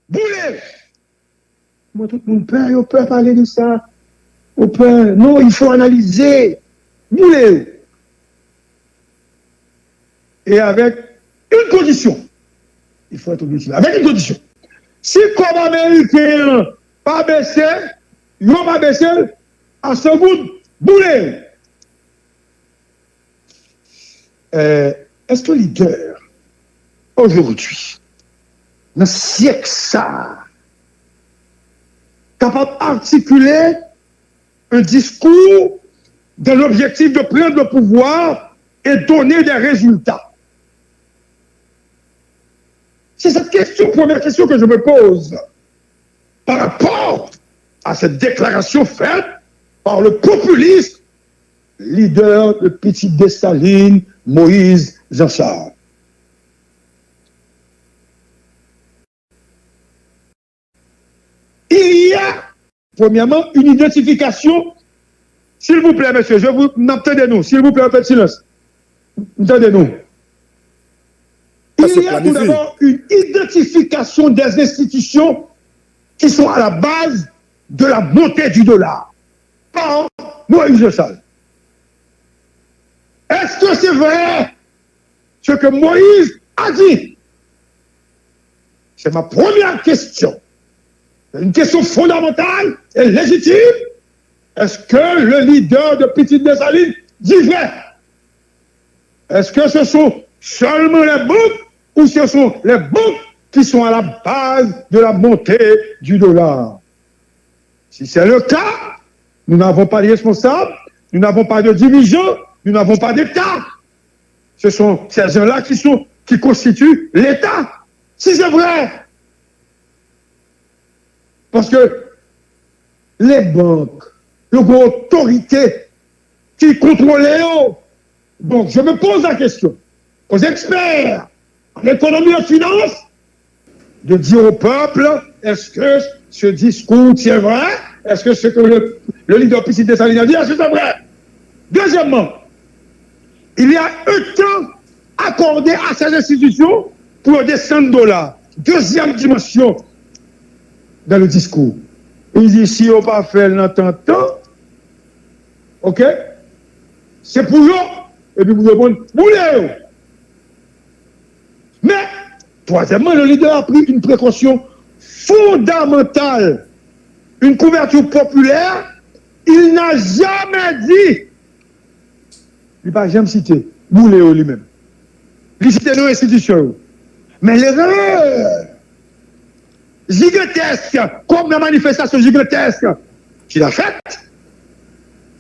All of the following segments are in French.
Boulez! Moi, tout le monde peut parler de ça. On peut. Non, il faut analyser. Boulez! Et avec une condition. Il faut être objectif. Avec une condition. Si comme Américain pas baissé, ils n'ont pas baissé, à ce bout, boulez! Est-ce que leader, aujourd'hui, dans ce siècle ça, capable d'articuler un discours dans l'objectif de prendre le pouvoir et donner des résultats? C'est cette question, première question que je me pose par rapport à cette déclaration faite par le populiste leader de Petite Dessalines, Moïse Jansard. Il y a, premièrement, une identification. S'il vous plaît, monsieur, entendez-nous, s'il vous plaît, un peu de silence. Entendez-nous. Il y a tout d'abord une identification des institutions qui sont à la base de la montée du dollar par Moïse Jansard. Est-ce que c'est vrai ce que Moïse a dit? C'est ma première question. C'est une question fondamentale et légitime. Est-ce que le leader de Petite Dessalines dit vrai? Est-ce que ce sont seulement les banques ou ce sont les banques qui sont à la base de la montée du dollar? Si c'est le cas, nous n'avons pas de responsables, nous n'avons pas de dirigeants, nous n'avons pas d'État. Ce sont ces gens-là qui constituent l'État. Si c'est vrai. Parce que les banques, l'autorité qui contrôle eux. Donc, je me pose la question aux experts en économie et en finance de dire au peuple, est-ce que ce discours est vrai? Est-ce que ce que le leader Petite Dessalines a dit, est-ce que c'est vrai? Deuxièmement, il y a un temps accordé à ces institutions pour descendre $. Deuxième dimension dans le discours. Il dit, si on pas fait l'entente, ok? C'est pour eux, et puis vous répondez, boulez! Mais, troisièmement, le leader a pris une précaution fondamentale, une couverture populaire. Il n'a jamais dit, il n'a jamais cité, boulez lui-même. Il cite nos institutions. Mais l'erreur gigantesque, comme la manifestation gigantesque qu'il a faite,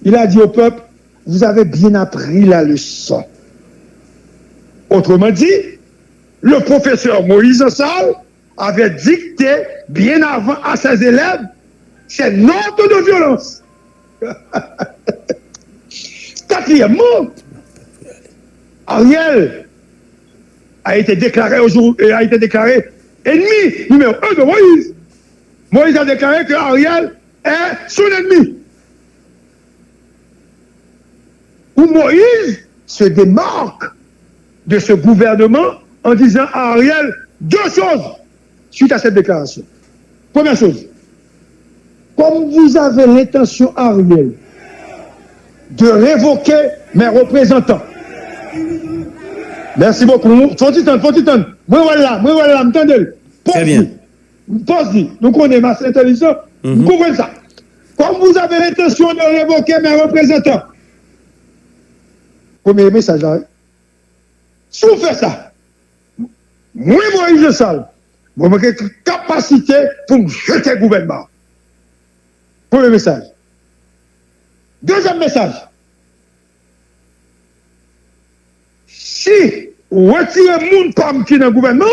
il a dit au peuple, vous avez bien appris la leçon. Autrement dit, le professeur Moïse Jansard avait dicté bien avant à ses élèves ses notes de violence. Quatrièmement, Ariel a été déclaré ennemi numéro 1 de Moïse. Moïse a déclaré que Ariel est son ennemi. Où Moïse se démarque de ce gouvernement en disant à Ariel deux choses suite à cette déclaration. Première chose, comme vous avez l'intention, Ariel, de révoquer mes représentants. Merci beaucoup. Faut y tendre. Moi voilà, m'entendez. Très bien. Pose-y. Nous connaissons ma intelligence. Vous comprenez ça. Comme vous avez l'intention de révoquer mes représentants. Premier message là. Si vous faites ça, moi, Moïse Jansard, vous avez une capacité pour me jeter le gouvernement. Premier message. Deuxième message. Si vous retirez le monde comme qui est dans le gouvernement,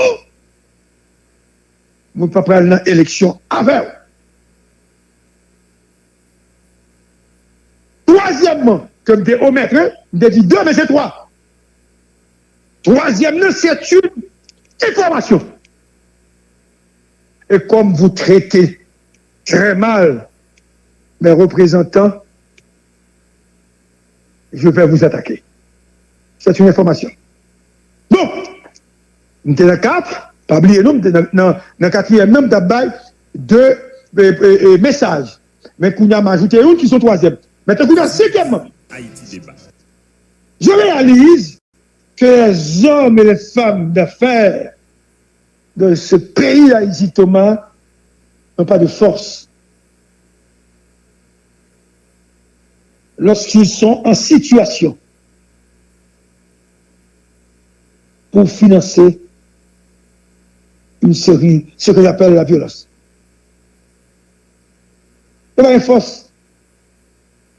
vous ne pouvez pas aller dans l'élection avec. Troisièmement, comme des hauts maîtres, je dis deux, mais c'est trois. Troisièmement, c'est une information. Et comme vous traitez très mal mes représentants, je vais vous attaquer. C'est une information. Donc, nous sommes 4, Pas oublier, non, dans le quatrième, non, d'abord, deux messages. Mais qu'on a ajouté une qui sont troisième. Maintenant, qu'on a cinquième. Je réalise que les hommes et les femmes d'affaires de ce pays Haïti, Thomas, n'ont pas de force. Lorsqu'ils sont en situation pour financer une série, ce que j'appelle la violence. Il n'y a pas de force.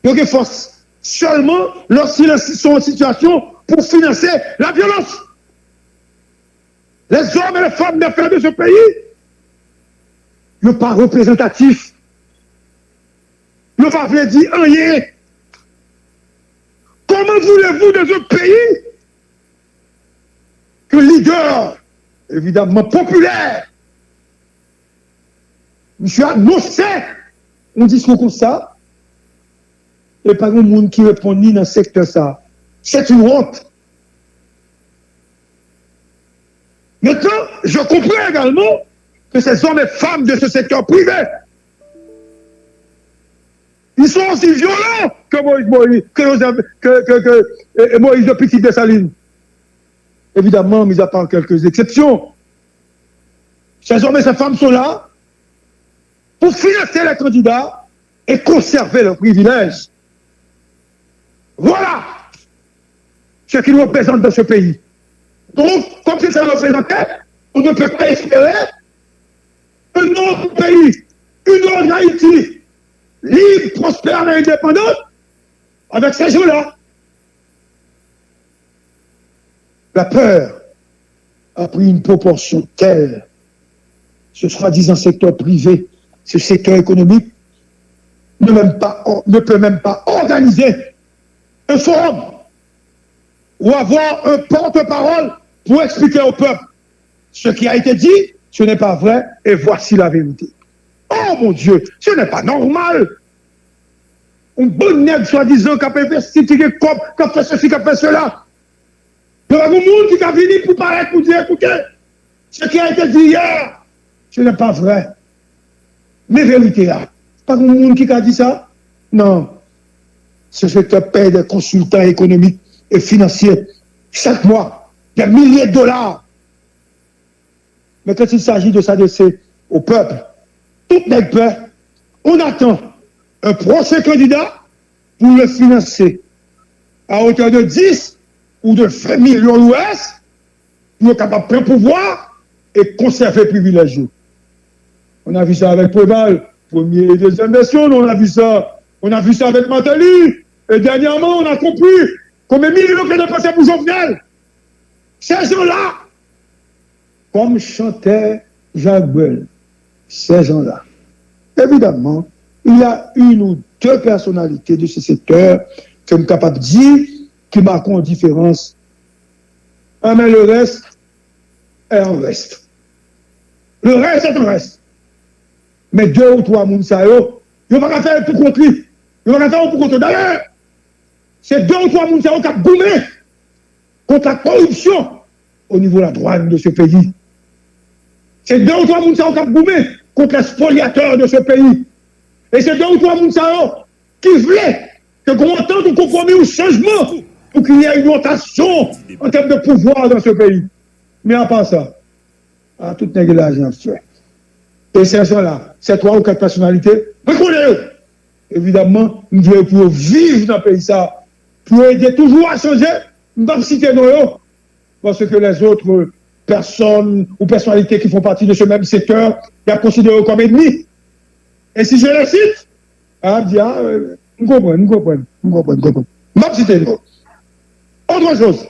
Il n'y a pas de force. Seulement lorsqu'ils sont en situation pour financer la violence. Les hommes et les femmes d'affaires de ce pays ne sont pas représentatifs. Ne sont pas dire rien. Comment voulez-vous dans un pays que leader, évidemment populaire, monsieur annoncé un discours comme ça, et pas un monde qui répond ni dans le secteur ça. C'est une honte. Maintenant, je comprends également que ces hommes et femmes de ce secteur privé, ils sont aussi violents que Moïse de Petit Dessalines. Évidemment, mis à part quelques exceptions. Ces hommes et ces femmes sont là pour financer les candidats et conserver leurs privilèges. Voilà ce qu'ils représentent dans ce pays. Donc, comme c'est ça représentait, on ne peut pas espérer un autre pays, une autre Haïti, libre, prospère et indépendante, avec ces gens-là. La peur a pris une proportion telle, ce soi-disant secteur privé, ce secteur économique, ne peut même pas organiser un forum ou avoir un porte-parole pour expliquer au peuple ce qui a été dit, ce n'est pas vrai, et voici la vérité. Oh mon Dieu, ce n'est pas normal. Un bon nègre soi-disant qui a investi, qui a fait ceci, qui a fait cela. Il y a un monde qui a venu pour parler, pour dire, écoutez, ce qui a été dit hier, ce n'est pas vrai. Mais vérité là. Pas un monde qui a dit ça? Non. Ce secteur paie des consultants économiques et financiers chaque mois, des milliers de dollars. Mais quand il s'agit de s'adresser au peuple, tout n'est pas. On attend un prochain candidat pour le financer à hauteur de 10 ou de 20 millions US pour être capable de prendre pouvoir et conserver les privilèges. On a vu ça avec Préval, première et deuxième version, on a vu ça avec Matali, et dernièrement, on a compris combien de millions qui ont passé pour Jovenel. Ces gens-là, comme chantait Jacques Brel, ces gens-là, évidemment, il y a une ou deux personnalités de ce secteur que je suis capable de dire qui marquent une différence. Mais le reste est un reste. Le reste est un reste. Mais deux ou trois Mounsayo, ils ne vont pas faire tout contre lui. Ils ne vont pas faire tout contre. D'ailleurs, c'est deux ou trois Mounsayo qui ont boumé contre la corruption au niveau de la douane de ce pays. C'est deux ou trois Mounsayo qui ont boumé contre les spoliateurs de ce pays. Et c'est deux ou trois Mounsayo qui voulaient que qu'on entende un compromis ou changement pour qu'il y ait une rotation en termes de pouvoir dans ce pays. Mais à part ça, à toute l'argent fait. Et ces gens-là, ces trois ou quatre personnalités, reconnez-les. Évidemment, nous devons vivre dans le pays ça, pour aider toujours à changer, nous ne pouvons pas citer nos parce que les autres personnes ou personnalités qui font partie de ce même secteur, ils sont considérés comme ennemis. Et si je les cite, nous comprenons. Je ne vais pas citer nos. Autre chose,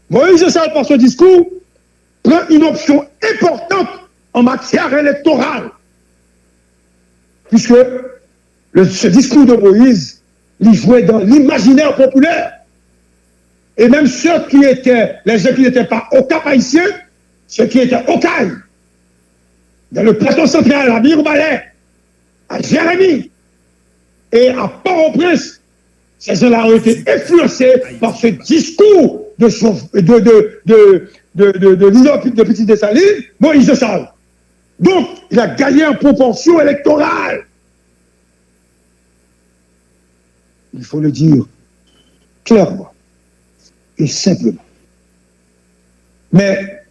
Moïse Charles, par ce discours, prend une option importante en matière électorale. Puisque ce discours de Moïse, il jouait dans l'imaginaire populaire. Et même ceux qui étaient, les gens qui n'étaient pas au Cap haïtien, ceux qui étaient au Caille, dans le plateau central, à Mirbalais, à Jérémie et à Port-au-Prince, ces gens-là ont été influencés par ce discours de de leader de Petit Dessalines, Moïse Charles. Donc, il a gagné en proportion électorale. Il faut le dire clairement et simplement. Mais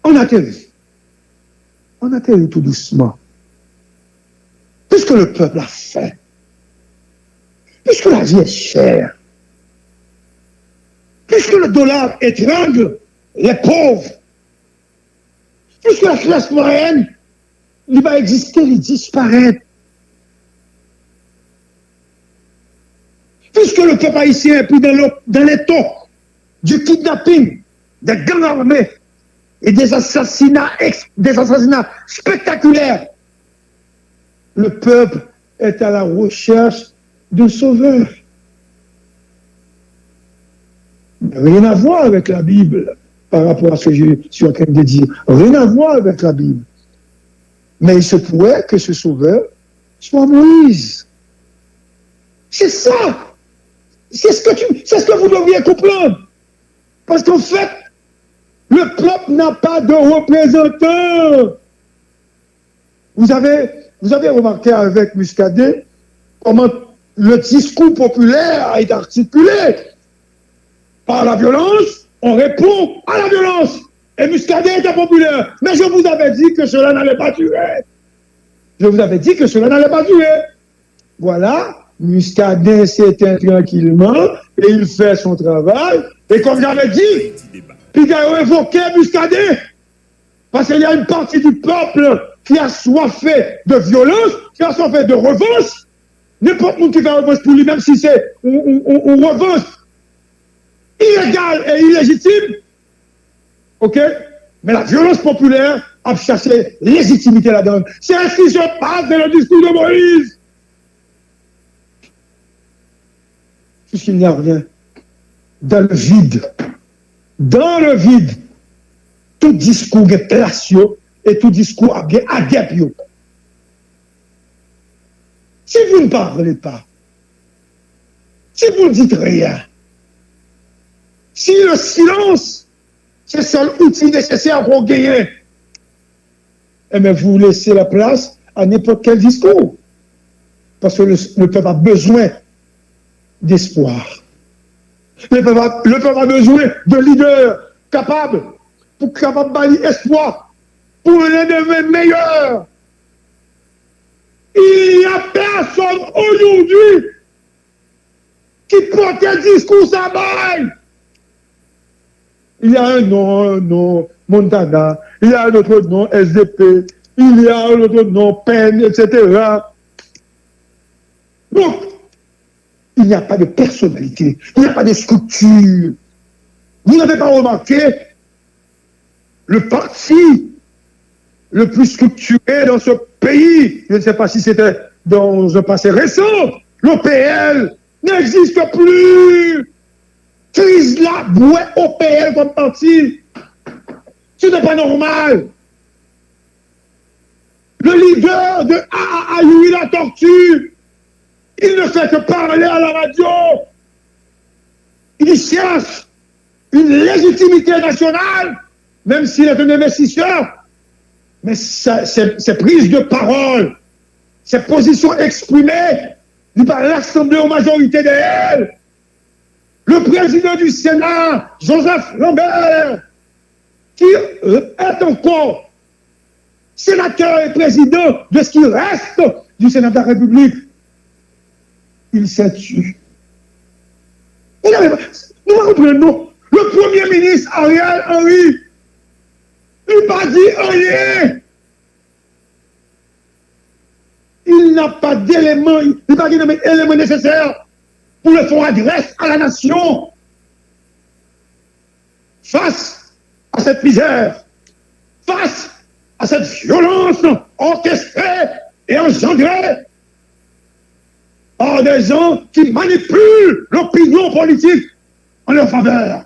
on atterrit tout doucement. Puisque le peuple a faim, puisque la vie est chère, puisque le dollar étrangle les pauvres, puisque la classe moyenne, il va exister, il disparaît. Puisque le peuple haïtien est pris dans les taux du kidnapping, des gangs armés et des assassinats spectaculaires, le peuple est à la recherche d'un sauveur. Rien à voir avec la Bible par rapport à ce que je suis en train de dire. Rien à voir avec la Bible. Mais il se pourrait que ce sauveur soit Moïse. C'est ça. C'est ce que vous devriez comprendre. Parce qu'en fait, le peuple n'a pas de représentant. Vous avez remarqué avec Muscadet comment le discours populaire a été articulé. Par la violence, on répond à la violence. Et Muscadet était populaire. Mais je vous avais dit que cela n'allait pas tuer. Je vous avais dit que cela n'allait pas tuer. Voilà, Muscadet s'éteint tranquillement et il fait son travail. Et comme j'avais dit, puis il a évoqué Muscadet. Parce qu'il y a une partie du peuple qui a soifé de violence, qui a soifé de revanche. N'importe qui fait revanche pour lui, même si c'est une revanche illégale et illégitime. Ok? Mais la violence populaire a cherché légitimité là-dedans. C'est ce qui se passe dans le discours de Moïse. Puisqu'il n'y a rien. Dans le vide, tout discours est classieux et tout discours a guépio. Si vous ne parlez pas, si vous ne dites rien, si le silence, c'est le seul outil nécessaire pour gagner, eh bien vous laissez la place à n'importe quel discours. Parce que le peuple a besoin d'espoir. Le peuple a besoin de leaders capables pour bâtir espoir pour un lendemain meilleur. Il n'y a personne aujourd'hui qui porte un discours à bail. Il y a un nom, Montana, il y a un autre nom, SDP, il y a un autre nom, PEN, etc. Donc, il n'y a pas de personnalité, il n'y a pas de structure. Vous n'avez pas remarqué le parti le plus structuré dans ce pays, je ne sais pas si c'était dans un passé récent, l'OPL n'existe plus. Crise là, bouet OPL comme parti. Ce n'est pas normal. Le leader de AAAU, la tortue, il ne fait que parler à la radio. Il cherche une légitimité nationale, même s'il est un investisseur. Mais ses prises de parole, ses positions exprimées par l'Assemblée en majorité d'elles, le président du Sénat, Joseph Lambert, qui est encore sénateur et président de ce qui reste du Sénat de la République, il s'est tué. Nous reprenons le Premier ministre Ariel Henry. Il n'a pas dit rien. Il n'a pas d'éléments, il n'a pas d'éléments nécessaires pour le faire adresse à la nation. Face à cette misère, face à cette violence orchestrée et engendrée par des gens qui manipulent l'opinion politique en leur faveur.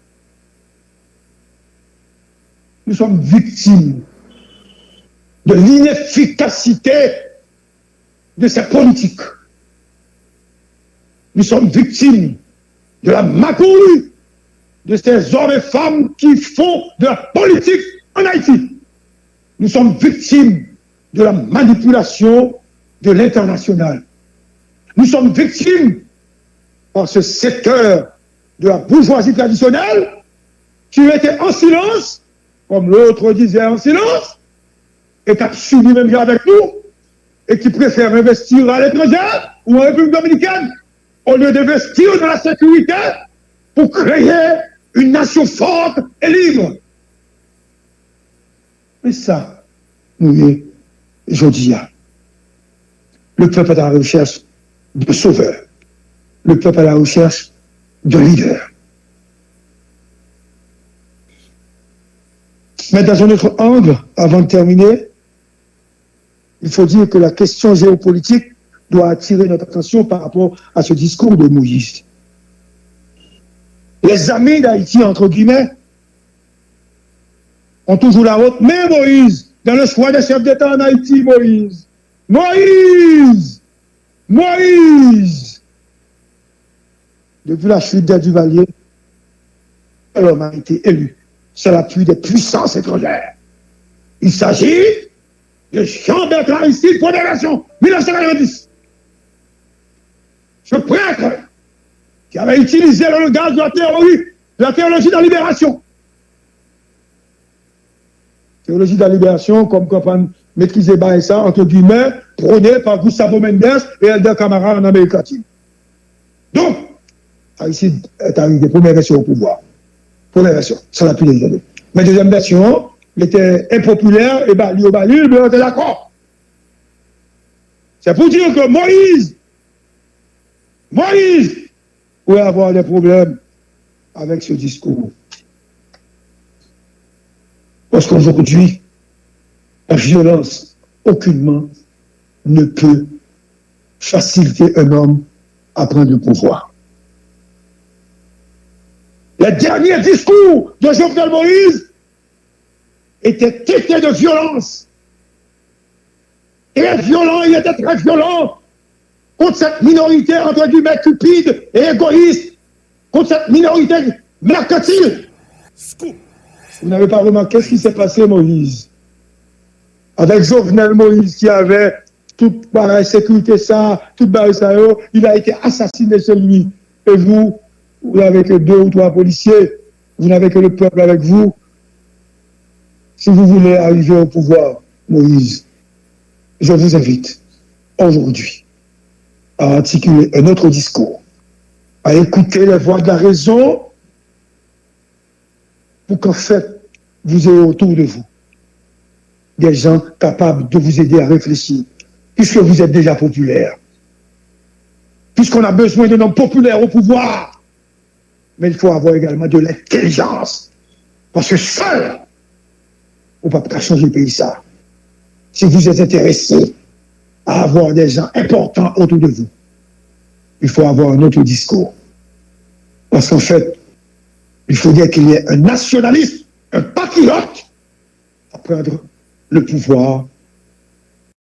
Nous sommes victimes de l'inefficacité de ces politiques. Nous sommes victimes de la magouille de ces hommes et femmes qui font de la politique en Haïti. Nous sommes victimes de la manipulation de l'international. Nous sommes victimes par ce secteur de la bourgeoisie traditionnelle qui était en silence, comme l'autre disait en silence, et qui a subi même avec nous, et qui préfère investir à l'étranger ou en République dominicaine au lieu d'investir dans la sécurité pour créer une nation forte et libre. Mais ça, nous, aujourd'hui, le peuple est à la recherche de sauveurs. Le peuple est à la recherche de leaders. Mais dans un autre angle, avant de terminer, il faut dire que la question géopolitique doit attirer notre attention par rapport à ce discours de Moïse. Les amis d'Haïti, entre guillemets, ont toujours la route. Mais Moïse, dans le choix des chefs d'État en Haïti, Moïse, depuis la chute des Duvalier, l'homme a été élu sur l'appui des puissances étrangères. Il s'agit de Jean-Bertrand Aristide, Fédération, 1990. Ce prêtre qui avait utilisé le langage de la théologie de la libération. Théologie de la libération, comme comprendre, maîtriser ça, entre guillemets, prôné par Gustavo Mendes et Elder Camara en Amérique latine. Donc, Aristide est arrivé, première version au pouvoir. Première version, ça n'a plus des années. Mais deuxième version, il était impopulaire, et bali au bali, mais on était d'accord. C'est pour dire que Moïse pourrait avoir des problèmes avec ce discours. Parce qu'aujourd'hui, la violence, aucunement, ne peut faciliter un homme à prendre le pouvoir. Les derniers discours de Jovenel Moïse étaient tétés de violence. Très violent, il était très violent contre cette minorité, entre guillemets, cupide et égoïste, contre cette minorité mercantile. Vous n'avez pas remarqué ce qui s'est passé, Moïse? Avec Jovenel Moïse qui avait toute la sécurité, ça, toute ça, il a été assassiné chez lui. Et vous n'avez que 2 ou 3 policiers, vous n'avez que le peuple avec vous. Si vous voulez arriver au pouvoir, Moïse, je vous invite aujourd'hui à articuler un autre discours, à écouter les voix de la raison pour qu'en fait, vous ayez autour de vous des gens capables de vous aider à réfléchir, puisque vous êtes déjà populaire, puisqu'on a besoin d'un homme populaire au pouvoir, mais il faut avoir également de l'intelligence, parce que seul, on ne peut pas changer le pays ça. Si vous êtes intéressé à avoir des gens importants autour de vous, il faut avoir un autre discours. Parce qu'en fait, il faut dire qu'il y ait un nationaliste, un patriote à prendre le pouvoir